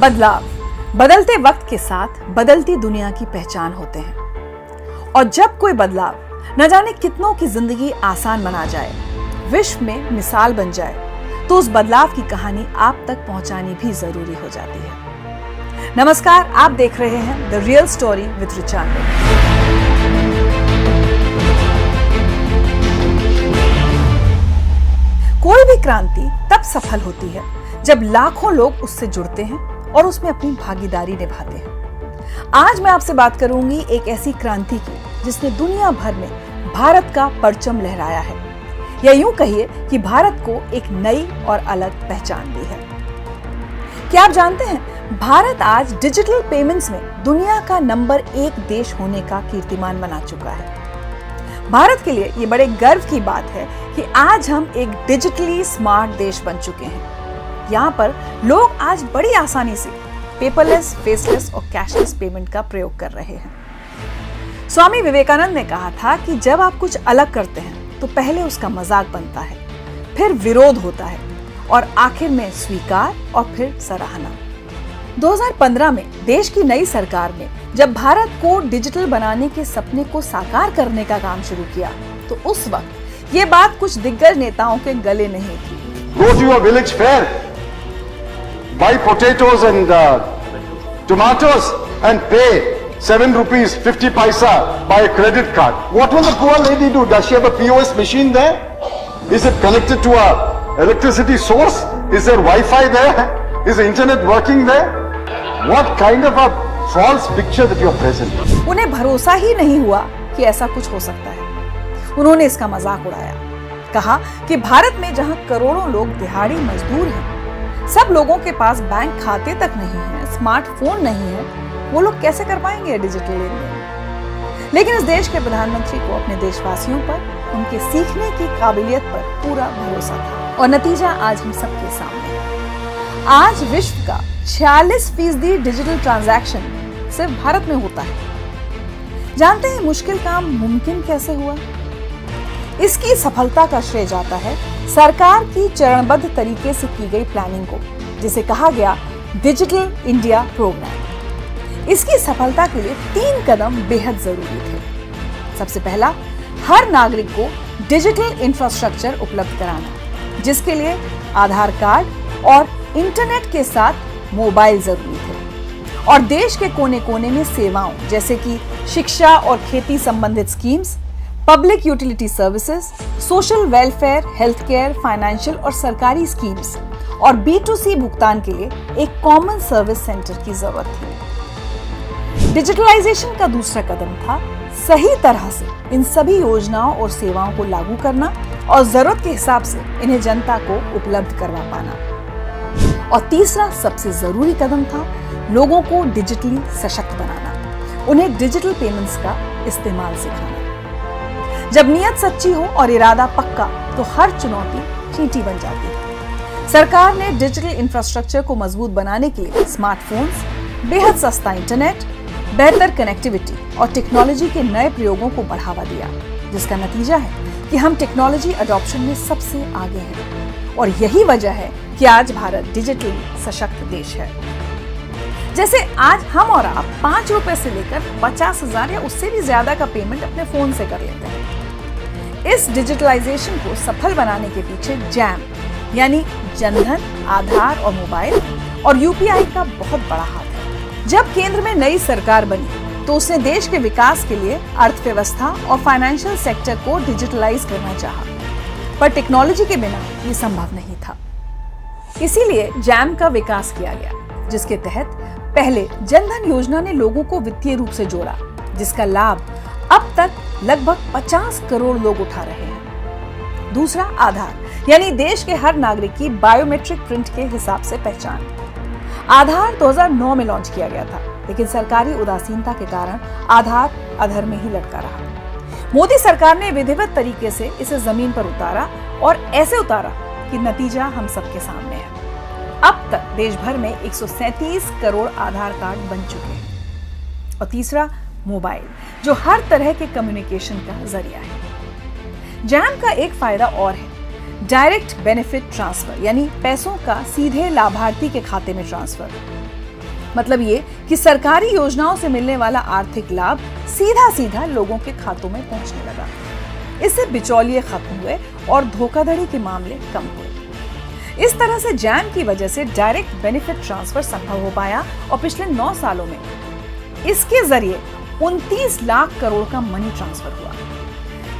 बदलाव बदलते वक्त के साथ बदलती दुनिया की पहचान होते हैं। और जब कोई बदलाव न जाने कितनों की जिंदगी आसान बना जाए, विश्व में मिसाल बन जाए, तो उस बदलाव की कहानी आप तक पहुंचानी भी जरूरी हो जाती है। नमस्कार, आप देख रहे हैं the real story with Richa. कोई भी क्रांति तब सफल होती है जब लाखों लोग उससे जुड़ते हैं और उसमें अपनी भागीदारी निभाते हैं। आज मैं आपसे बात करूंगी एक ऐसी क्रांति की जिसने दुनिया भर में भारत का परचम लहराया है, या यूं कहिए कि भारत को एक नई और अलग पहचान दी है। क्या आप जानते हैं, भारत आज डिजिटल पेमेंट्स में दुनिया का नंबर 1 देश होने का कीर्तिमान बना चुका है। भारत के लिए ये बड़े गर्व की बात है कि आज हम एक डिजिटली स्मार्ट देश बन चुके हैं। यहाँ पर लोग आज बड़ी आसानी से पेपरलेस, फेसलेस और कैशलेस पेमेंट का प्रयोग कर रहे हैं। स्वामी विवेकानंद ने कहा था कि जब आप कुछ अलग करते हैं तो पहले उसका मजाक बनता है, फिर विरोध होता है और आखिर में स्वीकार और फिर सराहना। 2015 में देश की नई सरकार ने जब भारत को डिजिटल बनाने के सपने को साकार करने का काम शुरू किया, तो उस वक्त ये बात कुछ दिग्गज नेताओं के गले नहीं थी। Go to your village fair, buy potatoes and tomatoes and pay 7 rupees 50 paisa by a credit card. What will the poor lady do? Does she have a POS machine there? Is it connected to a electricity source? Is there Wi-Fi there? Is the internet working there? What kind of a false picture that you are presenting? उन्हें भरोसा ही नहीं हुआ कि ऐसा कुछ हो सकता है। उन्होंने इसका मजाक उड़ाया, कहा कि भारत में जहां करोड़ों लोग दिहाड़ी मजदूर हैं, सब लोगों के पास बैंक खाते तक नहीं है, स्मार्टफोन नहीं है, वो लोग कैसे कर पाएंगे डिजिटल लेनदेन। लेकिन इस देश के प्रधानमंत्री को अपने देशवासियों पर, उनके सीखने की काबिलियत पर पूरा भरोसा था, और नतीजा आज हम सबके सामने है। आज विश्व का 46% डिजिटल ट्रांजैक्शन सिर्फ भारत में होता है। जानते हैं मुश्किल काम मुमकिन कैसे हुआ? इसकी सफलता का श्रेय जाता है सरकार की चरणबद्ध तरीके से की गई प्लानिंग को, जिसे कहा गया डिजिटल इंडिया प्रोग्राम। इसकी सफलता के लिए 3 कदम बेहद जरूरी थे। सबसे पहला, हर नागरिक को डिजिटल इंफ्रास्ट्रक्चर उपलब्ध कराना, जिसके लिए आधार कार्ड और इंटरनेट के साथ मोबाइल जरूरी थे। और देश के कोने कोने में सेवाओं जैसे कि शिक्षा और खेती संबंधित schemes, public utility services, social welfare, health care, financial और सरकारी स्कीम्स और B2C भुगतान के लिए एक कॉमन सर्विस सेंटर की जरूरत थी। डिजिटलाइजेशन का दूसरा कदम था सही तरह से इन सभी योजनाओं और सेवाओं को लागू करना और जरूरत के हिसाब से इन्हें जनता को उपलब्ध करवा पाना। और तीसरा सबसे जरूरी कदम था लोगों को डिजिटली सशक्त बनाना, उन्हें डिजिटल पेमेंट्स का इस्तेमाल सिखाना। जब नीयत सच्ची हो और इरादा पक्का, तो हर चुनौती चींटी बन जाती है। सरकार ने डिजिटल इंफ्रास्ट्रक्चर को मजबूत बनाने के लिए स्मार्टफोन्स, बेहद सस्ता इंटरनेट, बेहतर कनेक्टिविटी और टेक्नोलॉजी के नए प्रयोगों को बढ़ावा दिया, जिसका नतीजा है कि हम टेक्नोलॉजी अडॉप्शन में सबसे आगे हैं। और यही वजह है कि आज भारत डिजिटली सशक्त देश है। जैसे आज हम और आप 5 रुपए से लेकर 50,000 या उससे भी ज्यादा का पेमेंट अपने फोन से कर लेते हैं। इस डिजिटलाइजेशन को सफल बनाने के पीछे जैम यानी जनधन, आधार और मोबाइल और UPI का बहुत बड़ा हाथ है। जब केंद्र में नई सरकार बनी तो उसने देश के विकास के लिए अर्थव्यवस्था और फाइनेंशियल सेक्टर को डिजिटलाइज करना चाहा, पर टेक्नोलॉजी के बिना ये संभव नहीं था। इसीलिए जैम का विकास किया गया, जिसके तहत पहले जनधन योजना ने लोगों को वित्तीय रूप से जोड़ा, जिसका लाभ अब तक लगभग 50 करोड़ लोग उठा रहे हैं। दूसरा, आधार यानी देश के हर नागरिक की बायोमेट्रिक प्रिंट के हिसाब से पहचान। आधार 2009 में लॉन्च किया गया था, लेकिन सरकारी उदासीनता के कारण आधार अधर में ही लटका रहा। मोदी सरकार ने विधिवत तरीके से इसे जमीन पर उतारा, और ऐसे उतारा कि नतीजा हम सबके सामने है। अब तक देश भर में 137 करोड़ आधार कार्ड बन चुके हैं। और तीसरा, मोबाइल, जो हर तरह के कम्युनिकेशन का जरिया है। जैम का एक फायदा और है, डायरेक्ट बेनिफिट ट्रांसफर, यानी पैसों का सीधे लाभार्थी के खाते में ट्रांसफर। मतलब ये कि सरकारी योजनाओं से मिलने वाला आर्थिक लाभ सीधा सीधा लोगों के खातों में पहुंचने लगा। इससे बिचौलिए खत्म हुए और धोखाधड़ी के मामले कम हुए। इस तरह से जैम की वजह से डायरेक्ट बेनिफिट ट्रांसफर संभव हो पाया और पिछले 9 सालों में इसके जरिए 29 लाख करोड़ का मनी ट्रांसफर हुआ।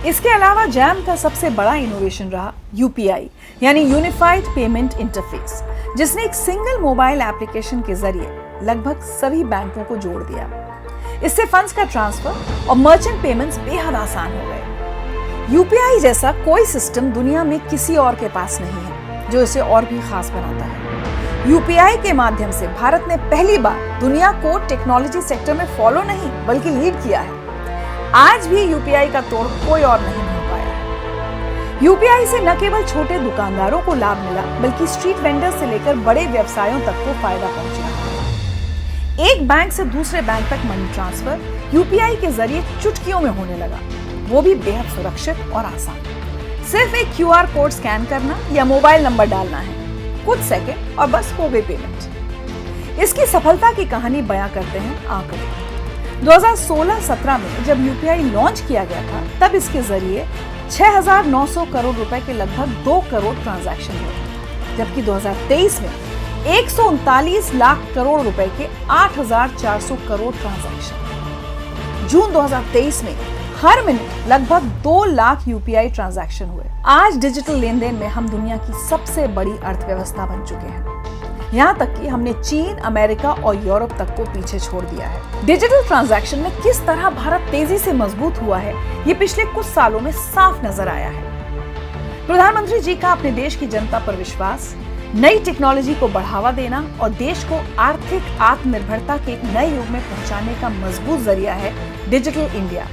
इसके अलावा जैम का सबसे बड़ा इनोवेशन रहा यूपीआई यानी यूनिफाइड पेमेंट इंटरफेस, जिसने एक सिंगल मोबाइल एप्लीकेशन के जरिए लगभग सभी बैंकों को जोड़ दिया। इससे फंड्स का ट्रांसफर और मर्चेंट पेमेंट्स बेहद आसान हो गए। यूपीआई जैसा कोई सिस्टम दुनिया में किसी और के पास नहीं है, जो इसे और भी खास बनाता है। यूपीआई के माध्यम से भारत ने पहली बार दुनिया को टेक्नोलॉजी सेक्टर में फॉलो नहीं बल्कि लीड किया है। आज भी यूपीआई का तोड़ कोई और नहीं हो पाया है। यूपीआई से न केवल छोटे दुकानदारों को लाभ मिला, बल्कि स्ट्रीट वेंडर से लेकर बड़े व्यवसायों तक को फायदा पहुंचा। एक बैंक से दूसरे बैंक तक मनी ट्रांसफर यूपीआई के जरिए चुटकियों में होने लगा, वो भी बेहद सुरक्षित और आसान। सिर्फ एक क्यूआर कोड स्कैन करना या मोबाइल नंबर डालना है, कुछ सेकंड और बस हो गई पेमेंट। इसकी सफलता की कहानी बयां करते हैं आंकड़े। 2016-17 में जब यूपीआई लॉन्च किया गया था, तब इसके जरिए 6,900 करोड़ रुपए के लगभग 2 करोड़ ट्रांजैक्शन हुए, जबकि 2023 में 139 लाख करोड़ रुपए के 8,400 करोड़ ट्रांजैक्शन। जून 2023 में हर मिनट लगभग 2 लाख यूपीआई ट्रांजैक्शन हुए। आज डिजिटल लेन देन में हम दुनिया की सबसे बड़ी अर्थव्यवस्था बन चुके हैं। यहाँ तक कि हमने चीन, अमेरिका और यूरोप तक को पीछे छोड़ दिया है। डिजिटल ट्रांजैक्शन में किस तरह भारत तेजी से मजबूत हुआ है, ये पिछले कुछ सालों में साफ नजर आया है। प्रधानमंत्री जी का अपने देश की जनता पर विश्वास, नई टेक्नोलॉजी को बढ़ावा देना और देश को आर्थिक आत्मनिर्भरता के एक नए युग में पहुंचाने का मजबूत जरिया है डिजिटल इंडिया।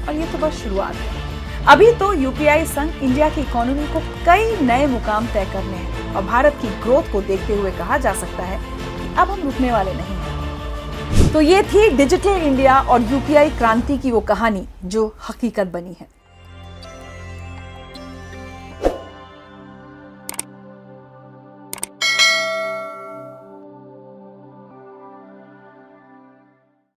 और ये तो बस शुरुआत है। अभी तो यूपीआई संग इंडिया की इकोनॉमी को कई नए मुकाम तय करने हैं और भारत की ग्रोथ को देखते हुए कहा जा सकता है कि अब हम रुकने वाले नहीं हैं। तो ये थी डिजिटल इंडिया और यूपीआई क्रांति की वो कहानी जो हकीकत बनी है।